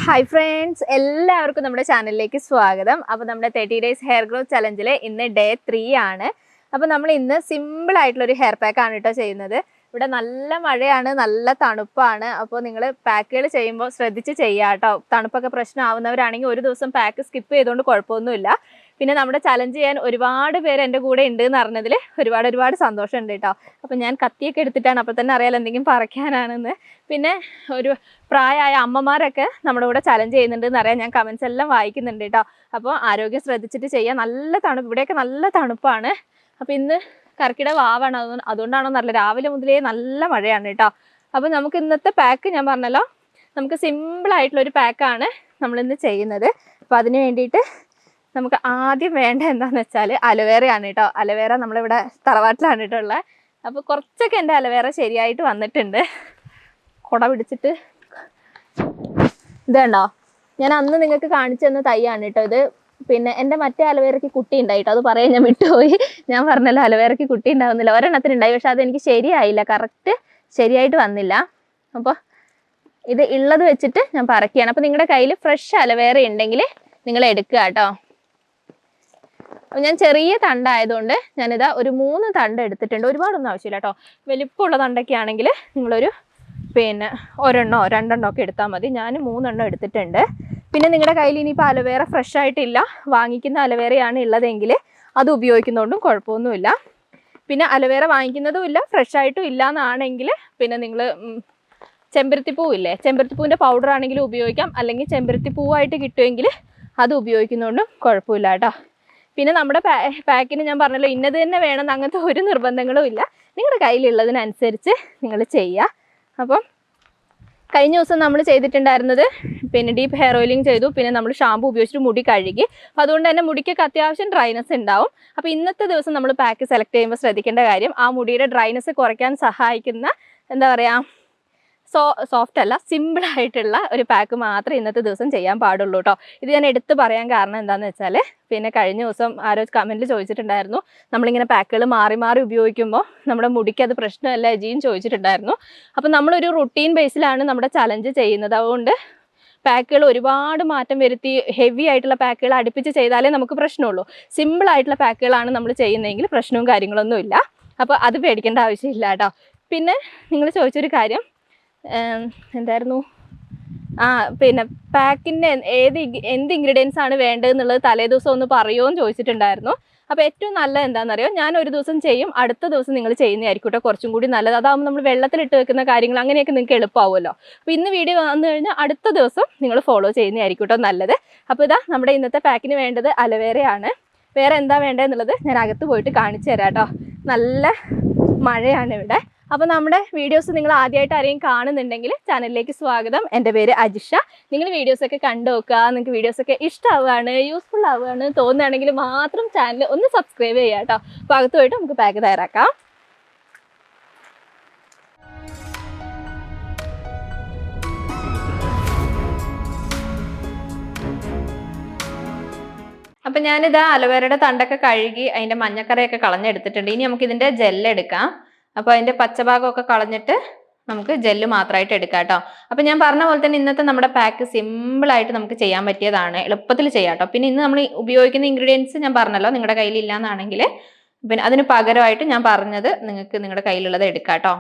Hi friends, എല്ലാവർക്കും നമ്മുടെ ചാനലിലേക്ക് സ്വാഗതം. അപ്പോൾ നമ്മുടെ 30 ഡേയ്സ് ഹെയർ ഗ്രോത്ത് ചലഞ്ചിലെ ഇന്ന് ഡേ 3 ആണ്. അപ്പോൾ നമ്മൾ ഇന്ന് സിമ്പിൾ ആയിട്ടുള്ളൊരു ഹെയർ പാക്ക് ആണ് കേട്ടോ ചെയ്യുന്നത്. ഇവിടെ നല്ല മഴയാണ്, നല്ല തണുപ്പാണ്. അപ്പോൾ നിങ്ങൾ പാക്കുകൾ ചെയ്യുമ്പോൾ ശ്രദ്ധിച്ച് ചെയ്യുക കേട്ടോ. തണുപ്പൊക്കെ പ്രശ്നമാവുന്നവരാണെങ്കിൽ ഒരു ദിവസം പാക്ക് സ്കിപ്പ് ചെയ്തുകൊണ്ട് കുഴപ്പമൊന്നുമില്ല. പിന്നെ നമ്മുടെ ചലഞ്ച് ചെയ്യാൻ ഒരുപാട് പേര് എൻ്റെ കൂടെ ഉണ്ട് എന്ന് അറിഞ്ഞതിൽ ഒരുപാട് സന്തോഷമുണ്ട് കേട്ടോ. അപ്പോൾ ഞാൻ കത്തിയൊക്കെ എടുത്തിട്ടാണ്, അപ്പോൾ തന്നെ അറിയാലോ എന്തെങ്കിലും പറിക്കാനാണെന്ന്. പിന്നെ ഒരു പ്രായമായ അമ്മമാരൊക്കെ നമ്മുടെ കൂടെ ചലഞ്ച് ചെയ്യുന്നുണ്ടെന്ന് അറിയാം. ഞാൻ കമൻസ് എല്ലാം വായിക്കുന്നുണ്ട് കേട്ടോ. അപ്പോൾ ആരോഗ്യം ശ്രദ്ധിച്ചിട്ട് ചെയ്യാം. നല്ല തണുപ്പ്, ഇവിടെയൊക്കെ നല്ല തണുപ്പാണ്. അപ്പോൾ ഇന്ന് കർക്കിടക വാവാണ്, അതുകൊണ്ടാണോ നല്ല രാവിലെ മുതലേ നല്ല മഴയാണ് കേട്ടോ. അപ്പോൾ നമുക്ക് ഇന്നത്തെ പാക്ക് ഞാൻ പറഞ്ഞല്ലോ, നമുക്ക് സിമ്പിളായിട്ടുള്ളൊരു പാക്കാണ് നമ്മളിന്ന് ചെയ്യുന്നത്. അപ്പോൾ അതിന് വേണ്ടിയിട്ട് നമുക്ക് ആദ്യം വേണ്ട എന്താണെന്ന് വെച്ചാൽ അലോവേറയാണ് കേട്ടോ. അലോവേറ നമ്മളിവിടെ തറവാട്ടിലാണ് കേട്ടോ ഉള്ളത്. അപ്പോൾ കുറച്ചൊക്കെ എൻ്റെ അലോവേറ ശരിയായിട്ട് വന്നിട്ടുണ്ട്. കുട പിടിച്ചിട്ട് ഇതുണ്ടോ, ഞാൻ അന്ന് നിങ്ങൾക്ക് കാണിച്ചു തന്ന തൈയാണ് കേട്ടോ ഇത്. പിന്നെ എൻ്റെ മറ്റേ അലോവേറയ്ക്ക് കുട്ടി ഉണ്ടായിട്ടോ, അത് പറയാൻ ഞാൻ വിട്ടുപോയി. ഞാൻ പറഞ്ഞല്ലോ അലോവേറയ്ക്ക് കുട്ടി ഉണ്ടാവുന്നില്ല, ഒരെണ്ണത്തിന് ഉണ്ടായി, പക്ഷെ അതെനിക്ക് ശരിയായില്ല, കറക്റ്റ് ശരിയായിട്ട് വന്നില്ല. അപ്പോൾ ഇത് ഉള്ളത് വെച്ചിട്ട് ഞാൻ പറക്കുകയാണ്. അപ്പോൾ നിങ്ങളുടെ കയ്യിൽ ഫ്രഷ് അലോവേറ ഉണ്ടെങ്കിൽ നിങ്ങൾ എടുക്കുക കേട്ടോ. അപ്പോൾ ഞാൻ ചെറിയ തണ്ടായതുകൊണ്ട് ഞാനിതാ ഒരു 3 തണ്ട് എടുത്തിട്ടുണ്ട്. ഒരുപാടൊന്നും ആവശ്യമില്ല കേട്ടോ. വലിപ്പമുള്ള തണ്ടൊക്കെ ആണെങ്കിൽ നിങ്ങളൊരു പിന്നെ 1 2 ഒക്കെ എടുത്താൽ മതി. ഞാൻ 3 എടുത്തിട്ടുണ്ട്. പിന്നെ നിങ്ങളുടെ കയ്യിൽ ഇനിയിപ്പോൾ അലോവേറ ഫ്രഷ് ആയിട്ടില്ല, വാങ്ങിക്കുന്ന അലോവേറയാണ് ഉള്ളതെങ്കിൽ അത് ഉപയോഗിക്കുന്നതുകൊണ്ടും കുഴപ്പമൊന്നുമില്ല. പിന്നെ അലോവേറ വാങ്ങിക്കുന്നതും ഇല്ല, ഫ്രഷ് ആയിട്ടും ഇല്ല എന്നാണെങ്കിൽ പിന്നെ നിങ്ങൾ ചെമ്പരത്തിപ്പൂവില്ലേ, ചെമ്പരത്തിപ്പൂവിൻ്റെ പൗഡർ ആണെങ്കിലും ഉപയോഗിക്കാം, അല്ലെങ്കിൽ ചെമ്പരത്തിപ്പൂവായിട്ട് കിട്ടുമെങ്കിൽ അത് ഉപയോഗിക്കുന്നതുകൊണ്ടും കുഴപ്പമില്ല കേട്ടോ. പിന്നെ നമ്മുടെ പാക്കിന് ഞാൻ പറഞ്ഞല്ലോ ഇന്നത് തന്നെ വേണമെന്ന് അങ്ങനത്തെ ഒരു നിർബന്ധങ്ങളും ഇല്ല. നിങ്ങളുടെ കയ്യിലുള്ളതിനനുസരിച്ച് നിങ്ങൾ ചെയ്യുക. അപ്പം കഴിഞ്ഞ ദിവസം നമ്മൾ ചെയ്തിട്ടുണ്ടായിരുന്നത് പിന്നെ ഡീപ്പ് ഹെയർ ഓയിലിംഗ് ചെയ്തു, പിന്നെ നമ്മൾ ഷാമ്പു ഉപയോഗിച്ചിട്ട് മുടി കഴുകി. അപ്പോൾ അതുകൊണ്ട് തന്നെ മുടിക്കൊക്കെ അത്യാവശ്യം ഡ്രൈനെസ് ഉണ്ടാവും. അപ്പോൾ ഇന്നത്തെ ദിവസം നമ്മൾ പാക്ക് സെലക്ട് ചെയ്യുമ്പോൾ ശ്രദ്ധിക്കേണ്ട കാര്യം, ആ മുടിയുടെ ഡ്രൈനെസ് കുറയ്ക്കാൻ സഹായിക്കുന്ന എന്താ പറയുക, സോഫ്റ്റ് അല്ല, സിമ്പിളായിട്ടുള്ള ഒരു പാക്ക് മാത്രമേ ഇന്നത്തെ ദിവസം ചെയ്യാൻ പാടുള്ളൂ കേട്ടോ. ഇത് ഞാൻ എടുത്ത് പറയാൻ കാരണം എന്താണെന്ന് വെച്ചാൽ, പിന്നെ കഴിഞ്ഞ ദിവസം ആരോ കമൻറ്റിൽ ചോദിച്ചിട്ടുണ്ടായിരുന്നു, നമ്മളിങ്ങനെ പാക്കുകൾ മാറി മാറി ഉപയോഗിക്കുമ്പോൾ നമ്മുടെ മുടിക്ക് അത് പ്രശ്നമല്ല ജീൻ ചോദിച്ചിട്ടുണ്ടായിരുന്നു. അപ്പോൾ നമ്മളൊരു റുട്ടീൻ ബേസിലാണ് നമ്മുടെ ചലഞ്ച് ചെയ്യുന്നത്. അതുകൊണ്ട് പാക്കുകൾ ഒരുപാട് മാറ്റം വരുത്തി ഹെവി ആയിട്ടുള്ള പാക്കുകൾ അടുപ്പിച്ച് ചെയ്താലേ നമുക്ക് പ്രശ്നമുള്ളൂ. സിമ്പിളായിട്ടുള്ള പാക്കുകളാണ് നമ്മൾ ചെയ്യുന്നതെങ്കിൽ പ്രശ്നവും കാര്യങ്ങളൊന്നും ഇല്ല. അപ്പോൾ അത് പേടിക്കേണ്ട ആവശ്യമില്ല കേട്ടോ. പിന്നെ നിങ്ങൾ ചോദിച്ചൊരു കാര്യം എന്തായിരുന്നു, പിന്നെ പാക്കിൻ്റെ എന്ത് ഇൻഗ്രീഡിയൻസ് ആണ് വേണ്ടതെന്നുള്ളത് തലേ ദിവസം ഒന്ന് പറയുമോ എന്ന് ചോദിച്ചിട്ടുണ്ടായിരുന്നു. അപ്പോൾ ഏറ്റവും നല്ലത് എന്താണെന്നറിയോ, ഞാൻ ഒരു ദിവസം ചെയ്യും, അടുത്ത ദിവസം നിങ്ങൾ ചെയ്യുന്നതായിരിക്കും കേട്ടോ കുറച്ചും കൂടി നല്ലത്. അതാകുമ്പോൾ നമ്മൾ വെള്ളത്തിലിട്ട് വെക്കുന്ന കാര്യങ്ങൾ അങ്ങനെയൊക്കെ നിങ്ങൾക്ക് എളുപ്പമാവുമല്ലോ. അപ്പോൾ ഇന്ന് വീഡിയോ വന്നു കഴിഞ്ഞാൽ അടുത്ത ദിവസം നിങ്ങൾ ഫോളോ ചെയ്യുന്നതായിരിക്കും കേട്ടോ നല്ലത്. അപ്പോൾ ഇതാ നമ്മുടെ ഇന്നത്തെ പാക്കിന് വേണ്ടത് അലോവേറയാണ്. വേറെ എന്താ വേണ്ടതെന്നുള്ളത് ഞാൻ അകത്ത് പോയിട്ട് കാണിച്ചു തരാം കേട്ടോ. നല്ല മഴയാണ് ഇവിടെ. അപ്പോൾ നമ്മുടെ വീഡിയോസ് നിങ്ങൾ ആദ്യമായിട്ട് ആരെയും കാണുന്നുണ്ടെങ്കിൽ ചാനലിലേക്ക് സ്വാഗതം. എൻ്റെ പേര് അജിഷ. നിങ്ങൾ വീഡിയോസൊക്കെ കണ്ടു നോക്കുക. നിങ്ങൾക്ക് വീഡിയോസൊക്കെ ഇഷ്ടമാവുകയാണ്, യൂസ്ഫുൾ ആവുകയാണ് തോന്നുകയാണെങ്കിൽ മാത്രം ചാനൽ ഒന്ന് സബ്സ്ക്രൈബ് ചെയ്യുക കേട്ടോ. അപ്പോൾ അകത്ത് പോയിട്ട് നമുക്ക് പാക്ക് തയ്യാറാക്കാം. അപ്പം ഞാനിതാ അലോവേറയുടെ തണ്ടൊക്കെ കഴുകി അതിൻ്റെ മഞ്ഞക്കറയൊക്കെ കളഞ്ഞെടുത്തിട്ടുണ്ട്. ഇനി നമുക്കിതിൻ്റെ ജെല്ലെടുക്കാം. അപ്പോൾ അതിൻ്റെ പച്ചഭാഗമൊക്കെ കളഞ്ഞിട്ട് നമുക്ക് ജെല്ല് മാത്രമായിട്ട് എടുക്കാം കേട്ടോ. അപ്പോൾ ഞാൻ പറഞ്ഞ പോലെ തന്നെ ഇന്നത്തെ നമ്മുടെ പാക്ക് സിമ്പിളായിട്ട് നമുക്ക് ചെയ്യാൻ പറ്റിയതാണ്, എളുപ്പത്തിൽ ചെയ്യാം കേട്ടോ. പിന്നെ ഇന്ന് നമ്മൾ ഉപയോഗിക്കുന്ന ഇൻഗ്രീഡിയൻസ് ഞാൻ പറഞ്ഞല്ലോ, നിങ്ങളുടെ കയ്യിൽ ഇല്ലയെന്നാണെങ്കിൽ പിന്നെ അതിന് പകരമായിട്ട് ഞാൻ പറഞ്ഞത് നിങ്ങൾക്ക് നിങ്ങളുടെ കയ്യിലുള്ളത് എടുക്കാം കേട്ടോ.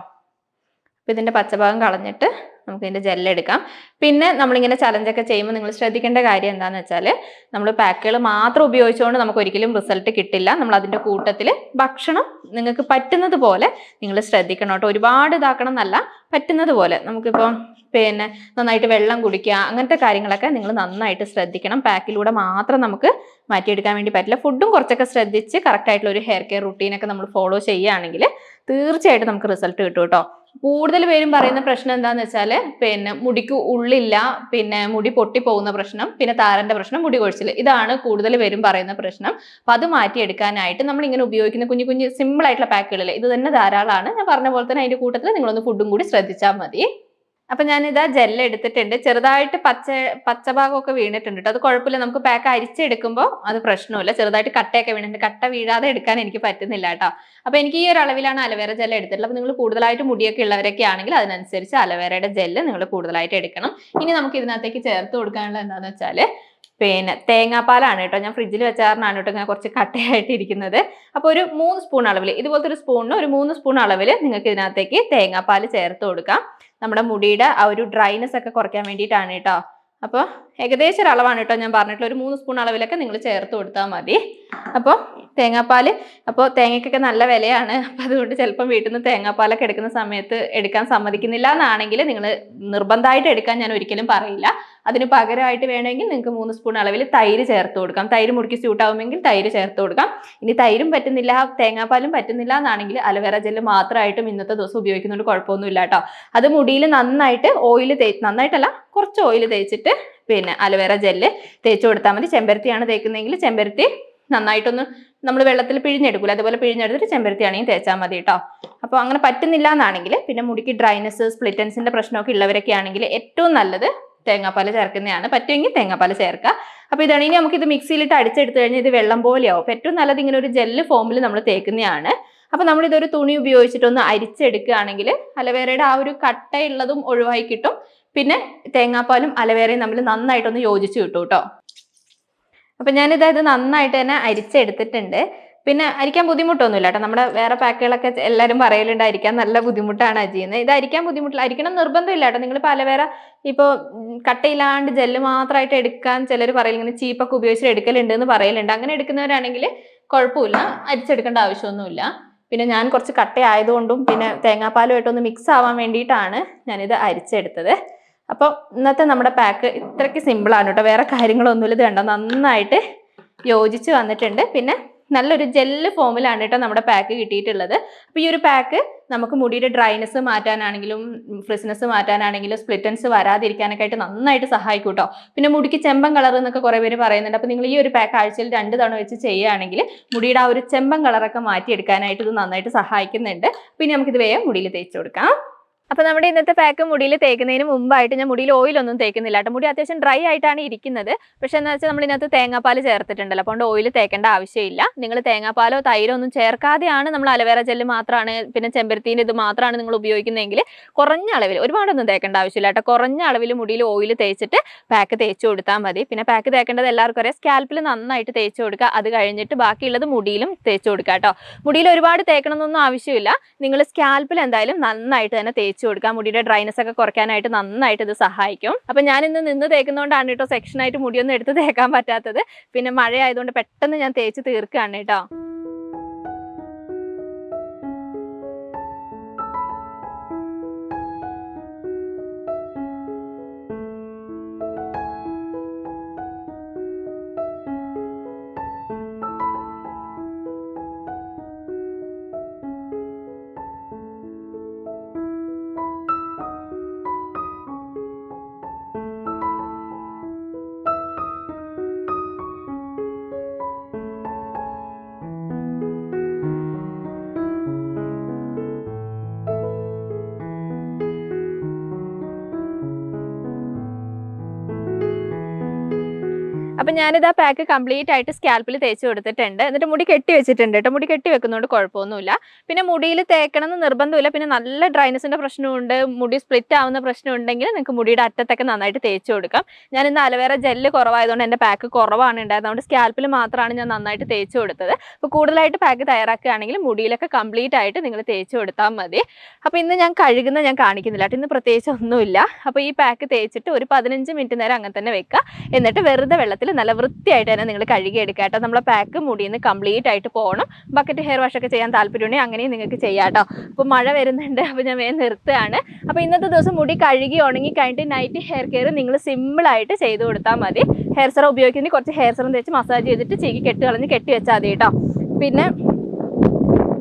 അപ്പോൾ ഇതിൻ്റെ പച്ചഭാഗം കളഞ്ഞിട്ട് നമുക്ക് ഇതിൻ്റെ ജെല്ലെടുക്കാം. പിന്നെ നമ്മളിങ്ങനെ ചലഞ്ചൊക്കെ ചെയ്യുമ്പോൾ നിങ്ങൾ ശ്രദ്ധിക്കേണ്ട കാര്യം എന്താണെന്ന് വെച്ചാൽ, നമ്മൾ പാക്കുകൾ മാത്രം ഉപയോഗിച്ചുകൊണ്ട് നമുക്ക് ഒരിക്കലും റിസൾട്ട് കിട്ടില്ല. നമ്മൾ അതിൻ്റെ കൂട്ടത്തിൽ ഭക്ഷണം നിങ്ങൾക്ക് പറ്റുന്നത് പോലെ നിങ്ങൾ ശ്രദ്ധിക്കണം കേട്ടോ. ഒരുപാട് ഇതാക്കണം എന്നല്ല, പറ്റുന്നത് പോലെ നമുക്കിപ്പോൾ പിന്നെ നന്നായിട്ട് വെള്ളം കുടിക്കുക, അങ്ങനത്തെ കാര്യങ്ങളൊക്കെ നിങ്ങൾ നന്നായിട്ട് ശ്രദ്ധിക്കണം. പാക്കിലൂടെ മാത്രം നമുക്ക് മാറ്റിയെടുക്കാൻ വേണ്ടി പറ്റില്ല. ഫുഡും കുറച്ചൊക്കെ ശ്രദ്ധിച്ച് കറക്റ്റായിട്ടുള്ള ഒരു ഹെയർ കെയർ റുട്ടീനൊക്കെ നമ്മൾ ഫോളോ ചെയ്യുകയാണെങ്കിൽ തീർച്ചയായിട്ടും നമുക്ക് റിസൾട്ട് കിട്ടും കേട്ടോ. കൂടുതൽ പേരും പറയുന്ന പ്രശ്നം എന്താണെന്ന് വെച്ചാൽ, പിന്നെ മുടിക്ക് ഉള്ളില്ല, പിന്നെ മുടി പൊട്ടിപ്പോകുന്ന പ്രശ്നം, പിന്നെ താരൻ്റെ പ്രശ്നം, മുടി കൊഴിച്ചിൽ, ഇതാണ് കൂടുതൽ പേരും പറയുന്ന പ്രശ്നം. അപ്പം അത് മാറ്റിയെടുക്കാനായിട്ട് നമ്മളിങ്ങനെ ഉപയോഗിക്കുന്ന കുഞ്ഞു കുഞ്ഞു സിമ്പിളായിട്ടുള്ള പാക്കുകളിൽ ഇത് തന്നെ ധാരാളമാണ്. ഞാൻ പറഞ്ഞ പോലെ തന്നെ അതിൻ്റെ കൂട്ടത്തിൽ നിങ്ങളൊന്ന് ഫുഡും കൂടി ശ്രദ്ധിച്ചാൽ മതി. അപ്പൊ ഞാനിതാ ജെല്ല് എടുത്തിട്ടുണ്ട്. ചെറുതായിട്ട് പച്ച ഭാഗമൊക്കെ വീണിട്ടുണ്ട് കേട്ടോ. അത് കുഴപ്പമില്ല, നമുക്ക് പാക്ക് അരിച്ചെടുക്കുമ്പോൾ അത് പ്രശ്നമില്ല. ചെറുതായിട്ട് കട്ടയൊക്കെ വീണിട്ടുണ്ട്. കട്ട വീഴാതെ എടുക്കാൻ എനിക്ക് പറ്റുന്നില്ല കേട്ടോ. അപ്പൊ എനിക്ക് ഈ ഒരു അളവിലാണ് അലോവേറ ജെല്ല് എടുത്തിട്ടുള്ളത്. അപ്പൊ നിങ്ങൾ കൂടുതലായിട്ട് മുടിയൊക്കെ ഉള്ളവരൊക്കെ ആണെങ്കിൽ അതിനനുസരിച്ച് അലോവേറയുടെ ജെല്ല് നിങ്ങൾ കൂടുതലായിട്ട് എടുക്കണം. ഇനി നമുക്ക് ഇതിനകത്തേക്ക് ചേർത്ത് കൊടുക്കാനുള്ള എന്താണെന്ന് വെച്ചാൽ പിന്നെ തേങ്ങാപ്പാലാണ് കേട്ടോ. ഞാൻ ഫ്രിഡ്ജിൽ വെച്ചാറിനാണ് കേട്ടോ ഇങ്ങനെ കുറച്ച് കട്ടയായിട്ട് ഇരിക്കുന്നത്. അപ്പോൾ ഒരു 3 സ്പൂൺ അളവിൽ, ഇതുപോലത്തെ ഒരു സ്പൂണിന് ഒരു 3 സ്പൂൺ അളവിൽ നിങ്ങൾക്ക് ഇതിനകത്തേക്ക് തേങ്ങാപ്പാൽ ചേർത്ത് കൊടുക്കാം. നമ്മുടെ മുടിയുടെ ആ ഒരു ഡ്രൈനെസ് ഒക്കെ കുറയ്ക്കാൻ വേണ്ടിയിട്ടാണ് കേട്ടോ. അപ്പോൾ ഏകദേശം ഒരു അളവാണ് കേട്ടോ ഞാൻ പറഞ്ഞിട്ടുള്ള, ഒരു 3 സ്പൂൺ അളവിലൊക്കെ നിങ്ങൾ ചേർത്ത് കൊടുത്താൽ മതി. അപ്പോൾ തേങ്ങാപ്പാൽ, അപ്പോൾ തേങ്ങയ്ക്കൊക്കെ നല്ല വിലയാണ്. അപ്പം അതുകൊണ്ട് ചിലപ്പം വീട്ടിൽ നിന്ന് തേങ്ങാപ്പാലൊക്കെ എടുക്കുന്ന സമയത്ത് എടുക്കാൻ സമ്മതിക്കുന്നില്ല എന്നാണെങ്കിൽ നിങ്ങൾ നിർബന്ധമായിട്ട് എടുക്കാൻ ഞാൻ ഒരിക്കലും പറയില്ല. അതിന് പകരമായിട്ട് വേണമെങ്കിൽ നിങ്ങൾക്ക് 3 സ്പൂൺ അളവിൽ തൈര് ചേർത്ത് കൊടുക്കാം. തൈര് മുടിക്ക് സ്യൂട്ട് ആവുമെങ്കിൽ തൈര് ചേർത്ത് കൊടുക്കാം. ഇനി തൈരും പറ്റുന്നില്ല, തേങ്ങാപ്പാലും പറ്റുന്നില്ല എന്നാണെങ്കിൽ അലോവേറ ജെല്ല് മാത്രമായിട്ടും ഇന്നത്തെ ദിവസം ഉപയോഗിക്കുന്നതുകൊണ്ട് കുഴപ്പമൊന്നുമില്ല കേട്ടോ. അത് മുടിയിൽ നന്നായിട്ട് നന്നായിട്ടല്ല, കുറച്ച് ഓയിൽ തേച്ചിട്ട് പിന്നെ അലോവേറ ജെല്ല് തേച്ച് കൊടുത്താൽ മതി. ചെമ്പരത്തിയാണ് തേക്കുന്നതെങ്കിൽ ചെമ്പരത്തി നന്നായിട്ടൊന്ന് നമ്മൾ വെള്ളത്തിൽ പിഴിഞ്ഞെടുക്കില്ല, അതുപോലെ പിഴിഞ്ഞെടുത്തിട്ട് ചെമ്പരത്തി ആണെങ്കിൽ തേച്ചാൽ മതി കേട്ടോ. അപ്പോൾ അങ്ങനെ പറ്റുന്നില്ല എന്നാണെങ്കിൽ, പിന്നെ മുടിക്ക് ഡ്രൈനെസ് സ്പ്ലിറ്റൻസിന്റെ പ്രശ്നമൊക്കെ ഉള്ളവരൊക്കെ ആണെങ്കിൽ ഏറ്റവും നല്ലത് തേങ്ങാപ്പാൽ ചേർക്കുന്നതാണ്. പറ്റുമെങ്കിൽ തേങ്ങാപ്പാൽ ചേർക്കുക. അപ്പോൾ ഇതാണ്. ഇനി നമുക്ക് ഇത് മിക്സിയിലിട്ട് അടിച്ചെടുത്ത് കഴിഞ്ഞാൽ ഇത് വെള്ളം പോലെയാവും. അപ്പോൾ ഏറ്റവും നല്ലത് ഇങ്ങനെ ഒരു ജെല്ല് ഫോമിൽ നമ്മൾ തേക്കുന്നതാണ്. അപ്പോൾ നമ്മൾ ഇതൊരു തുണി ഉപയോഗിച്ചിട്ടൊന്ന് അരിച്ചെടുക്കുകയാണെങ്കിൽ അലോവേറയുടെ ആ ഒരു കട്ടയുള്ളതും ഒഴിവായി കിട്ടും. പിന്നെ തേങ്ങാപ്പാലും അലോവേറയും തമ്മിൽ നന്നായിട്ടൊന്ന് യോജിച്ച് കിട്ടും കേട്ടോ. അപ്പം ഞാനിത് നന്നായിട്ട് തന്നെ അരിച്ചെടുത്തിട്ടുണ്ട്. പിന്നെ അരിക്കാൻ ബുദ്ധിമുട്ടൊന്നുമില്ല കേട്ടോ. നമ്മുടെ വേറെ പാക്കുകളൊക്കെ എല്ലാവരും പറയലുണ്ട് അരിക്കാൻ നല്ല ബുദ്ധിമുട്ടാണ് ചെയ്യുന്നത്. ഇത് അരിക്കാൻ ബുദ്ധിമുട്ടില്ല, അരിക്കണം നിർബന്ധമില്ല കേട്ടോ. നിങ്ങളിപ്പോൾ അലോവേറ ഇപ്പോൾ കട്ടയില്ലാണ്ട് ജെല്ല് മാത്രമായിട്ട് എടുക്കാൻ ചിലർ പറയില്ല, ഇങ്ങനെ ചീപ്പൊക്കെ ഉപയോഗിച്ച് എടുക്കലുണ്ട് എന്ന് പറയലുണ്ട്. അങ്ങനെ എടുക്കുന്നവരാണെങ്കിൽ കുഴപ്പമില്ല, അരിച്ചെടുക്കേണ്ട ആവശ്യമൊന്നുമില്ല. പിന്നെ ഞാൻ കുറച്ച് കട്ടയായതുകൊണ്ടും പിന്നെ തേങ്ങാപ്പാലുമായിട്ടൊന്ന് മിക്സ് ആവാൻ വേണ്ടിയിട്ടാണ് ഞാനിത് അരിച്ചെടുത്തത്. അപ്പോൾ ഇന്നത്തെ നമ്മുടെ പാക്ക് ഇത്രയ്ക്ക് സിമ്പിളാണ് കേട്ടോ. വേറെ കാര്യങ്ങളൊന്നുമില്ല. ഇത് കണ്ടോ നന്നായിട്ട് യോജിച്ച് വന്നിട്ടുണ്ട്. പിന്നെ നല്ലൊരു ജെല്ല് ഫോമിലാണ് കേട്ടോ നമ്മുടെ പാക്ക് കിട്ടിയിട്ടുള്ളത്. അപ്പോൾ ഈ ഒരു പാക്ക് നമുക്ക് മുടിയുടെ ഡ്രൈനെസ് മാറ്റാനാണെങ്കിലും ഫ്രിസ്നെസ് മാറ്റാനാണെങ്കിലും സ്പ്ലിറ്റൻസ് വരാതിരിക്കാനൊക്കെ ആയിട്ട് നന്നായിട്ട് സഹായിക്കും കേട്ടോ. പിന്നെ മുടിക്ക് ചെമ്പൻ കളർ എന്നൊക്കെ കുറേ പേര് പറയുന്നുണ്ട്. അപ്പോൾ നിങ്ങൾ ഈ ഒരു പാക്ക് ആഴ്ചയിൽ 2 തവണ വെച്ച് ചെയ്യുകയാണെങ്കിൽ മുടിയുടെ ആ ഒരു ചെമ്പൻ കളറൊക്കെ മാറ്റിയെടുക്കാനായിട്ട് ഇത് നന്നായിട്ട് സഹായിക്കുന്നുണ്ട്. പിന്നെ നമുക്കിത് വേഗം മുടിയിൽ തേച്ച് കൊടുക്കാം. അപ്പോൾ നമ്മുടെ ഇന്നത്തെ പാക്ക് മുടിയിൽ തേക്കുന്നതിന് മുമ്പായിട്ട് ഞാൻ മുടിയിൽ ഓയിലൊന്നും തേക്കുന്നില്ല കേട്ടോ. മുടി അത്യാവശ്യം ഡ്രൈ ആയിട്ടാണ് ഇരിക്കുന്നത്. പക്ഷേ എന്താ വെച്ചാൽ നമ്മൾ ഇതിനകത്ത് തേങ്ങാപ്പാൽ ചേർത്തിട്ടുണ്ടല്ലോ, അപ്പോൾ ഓയിൽ തേക്കേണ്ട ആവശ്യമില്ല. നിങ്ങൾ തേങ്ങാപ്പാലോ തൈരോ ഒന്നും ചേർക്കാതെയാണ് നമ്മൾ അലോവേറ ജെല്ല് മാത്രമാണ് പിന്നെ ചെമ്പരത്തീൻ്റെ ഇത് മാത്രമാണ് നിങ്ങൾ ഉപയോഗിക്കുന്നതെങ്കിൽ കുറഞ്ഞ അളവിൽ, ഒരുപാടൊന്നും തേക്കേണ്ട ആവശ്യമില്ല കേട്ടോ. കുറഞ്ഞ അളവിൽ മുടിയിൽ ഓയിൽ തേച്ചിട്ട് പാക്ക് തേച്ച് കൊടുത്താൽ മതി. പിന്നെ പാക്ക് തേക്കേണ്ടത് എല്ലാവർക്കും അറിയാം, സ്കാൽപ്പിൽ നന്നായിട്ട് തേച്ച് കൊടുക്കുക. അത് കഴിഞ്ഞിട്ട് ബാക്കിയുള്ളത് മുടിയിലും തേച്ച് കൊടുക്കുക കേട്ടോ. മുടിയിൽ ഒരുപാട് തേക്കണമെന്നൊന്നും ആവശ്യമില്ല. നിങ്ങൾ സ്കാൽപ്പിൽ എന്തായാലും നന്നായിട്ട് തന്നെ തേച്ച് കൊടുക്കാം. മുടിയുടെ ഡ്രൈനെസ് ഒക്കെ കുറയ്ക്കാനായിട്ട് നന്നായിട്ട് ഇത് സഹായിക്കും. അപ്പൊ ഞാൻ ഇന്ന് നിന്ന് തേക്കുന്നതുകൊണ്ടാണ് കേട്ടോ സെക്ഷനായിട്ട് മുടിയൊന്നും എടുത്ത് തേക്കാൻ പറ്റാത്തത്. പിന്നെ മഴ ആയതുകൊണ്ട് പെട്ടെന്ന് ഞാൻ തേച്ച് തീർക്കുകയാണ് കേട്ടോ. അപ്പം ഞാനിത് ആ പാക്ക് കംപ്ലീറ്റ് ആയിട്ട് സ്കാൽപ്പിൽ തേച്ച് കൊടുത്തിട്ടുണ്ട്. എന്നിട്ട് മുടി കെട്ടി വെച്ചിട്ടുണ്ട് കേട്ടോ. മുടി കെട്ടി വെക്കുന്നതുകൊണ്ട് കുഴപ്പമൊന്നുമില്ല. പിന്നെ മുടിയിൽ തേക്കണം എന്ന് നിർബന്ധമില്ല. പിന്നെ നല്ല ഡ്രൈനെസിൻ്റെ പ്രശ്നമുണ്ട്, മുടി സ്പ്ലിറ്റ് ആവുന്ന പ്രശ്നം ഉണ്ടെങ്കിൽ നിങ്ങൾക്ക് മുടിയുടെ അറ്റത്തൊക്കെ നന്നായിട്ട് തേച്ച് കൊടുക്കാം. ഞാൻ ഇന്ന് അലോവേറ ജെല്ല് കുറവായതുകൊണ്ട് എൻ്റെ പാക്ക് കുറവാണ് ഉണ്ടായത്. അതുകൊണ്ട് സ്കാൽപ്പിൽ മാത്രമാണ് ഞാൻ നന്നായിട്ട് തേച്ച് കൊടുത്തത്. അപ്പോൾ കൂടുതലായിട്ട് പാക്ക് തയ്യാറാക്കുകയാണെങ്കിൽ മുടിയിലൊക്കെ കംപ്ലീറ്റ് ആയിട്ട് നിങ്ങൾ തേച്ച് കൊടുത്താൽ മതി. അപ്പോൾ ഇന്ന് ഞാൻ കഴുകുന്ന ഞാൻ കാണിക്കുന്നില്ല കേട്ടോ. ഇന്ന് പ്രത്യേകിച്ച് ഒന്നുമില്ല. അപ്പോൾ ഈ പാക്ക് തേച്ചിട്ട് ഒരു 15 മിനിറ്റ് നേരം അങ്ങനെ തന്നെ വെക്കുക. എന്നിട്ട് വെറുതെ വെള്ളത്തിൽ നല്ല വൃത്തിയായിട്ട് തന്നെ നിങ്ങൾ കഴുകിയെടുക്കുക കേട്ടോ. നമ്മളെ പാക്ക് മുടിയിൽ നിന്ന് കംപ്ലീറ്റ് ആയിട്ട് പോകണം. ബക്കറ്റ് ഹെയർ വാഷ് ഒക്കെ ചെയ്യാൻ താല്പര്യമുണ്ടെങ്കിൽ അങ്ങനെയും നിങ്ങൾക്ക് ചെയ്യാം കേട്ടോ. അപ്പോൾ മഴ വരുന്നുണ്ട്, അപ്പോൾ ഞാൻ വേഗം നിർത്തുകയാണ്. അപ്പോൾ ഇന്നത്തെ ദിവസം മുടി കഴുകി ഉണങ്ങി കഴിഞ്ഞിട്ട് നൈറ്റ് ഹെയർ കെയർ നിങ്ങൾ സിമ്പിളായിട്ട് ചെയ്ത് കൊടുത്താൽ മതി. ഹെയർ സെറം ഉപയോഗിക്കുന്നത് കുറച്ച് ഹെയർ സെറം തേച്ച് മസാജ് ചെയ്തിട്ട് ചീകി കെട്ടി വെച്ചാൽ മതി കേട്ടോ. പിന്നെ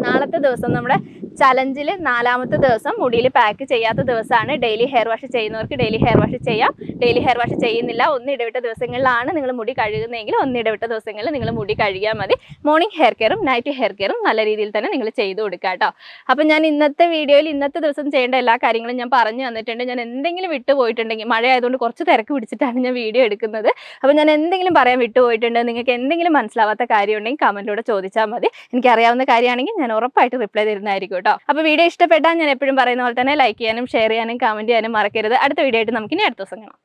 നാളത്തെ ദിവസം നമ്മുടെ ചലഞ്ചിൽ 4ാമത്തെ ദിവസം മുടിയിൽ പാക്ക് ചെയ്യാത്ത ദിവസമാണ്. ഡെയിലി ഹെയർ വാഷ് ചെയ്യുന്നവർക്ക് ഡെയിലി ഹെയർ വാഷ് ചെയ്യാം. ഡെയിലി ഹെയർ വാഷ് ചെയ്യുന്നില്ല, ഇടവിട്ട ദിവസങ്ങളിലാണ് നിങ്ങൾ മുടി കഴുകുന്നതെങ്കിൽ ഇടവിട്ട ദിവസങ്ങളിൽ നിങ്ങൾ മുടി കഴുകിയാൽ മതി. മോർണിംഗ് ഹെയർ കെയറും നൈറ്റ് ഹെയർ കെയറും നല്ല രീതിയിൽ തന്നെ നിങ്ങൾ ചെയ്തു കൊടുക്കുക കേട്ടോ. അപ്പം ഞാൻ ഇന്നത്തെ വീഡിയോയിൽ ഇന്നത്തെ ദിവസം ചെയ്യേണ്ട എല്ലാ കാര്യങ്ങളും ഞാൻ പറഞ്ഞു തന്നിട്ടുണ്ട്. ഞാൻ എന്തെങ്കിലും വിട്ടുപോയിട്ടുണ്ടെങ്കിൽ, മഴ ആയതുകൊണ്ട് കുറച്ച് തിരക്ക് പിടിച്ചിട്ടാണ് ഞാൻ വീഡിയോ എടുക്കുന്നത്. അപ്പോൾ ഞാൻ എന്തെങ്കിലും പറയാൻ വിട്ടുപോയിട്ടുണ്ട്, നിങ്ങൾക്ക് എന്തെങ്കിലും മനസ്സിലാവാത്ത കാര്യം ഉണ്ടെങ്കിൽ കമൻറ്റിലൂടെ ചോദിച്ചാൽ മതി. എനിക്കറിയാവുന്ന കാര്യമാണെങ്കിൽ ഞാൻ ഉറപ്പായിട്ട് റിപ്ലൈ തരുന്നതായിരിക്കും. അപ്പോൾ വീഡിയോ ഇഷ്ടപ്പെട്ടാൽ ഞാൻ എപ്പോഴും പറയുന്ന പോലെ തന്നെ ലൈക്ക് ചെയ്യാനും ഷെയർ ചെയ്യാനും കമന്റ് ചെയ്യാനും മറക്കരുത്. അടുത്ത വീഡിയോ ആയിട്ട് നമുക്കിനി അടുത്ത ദിവസം കാണാം.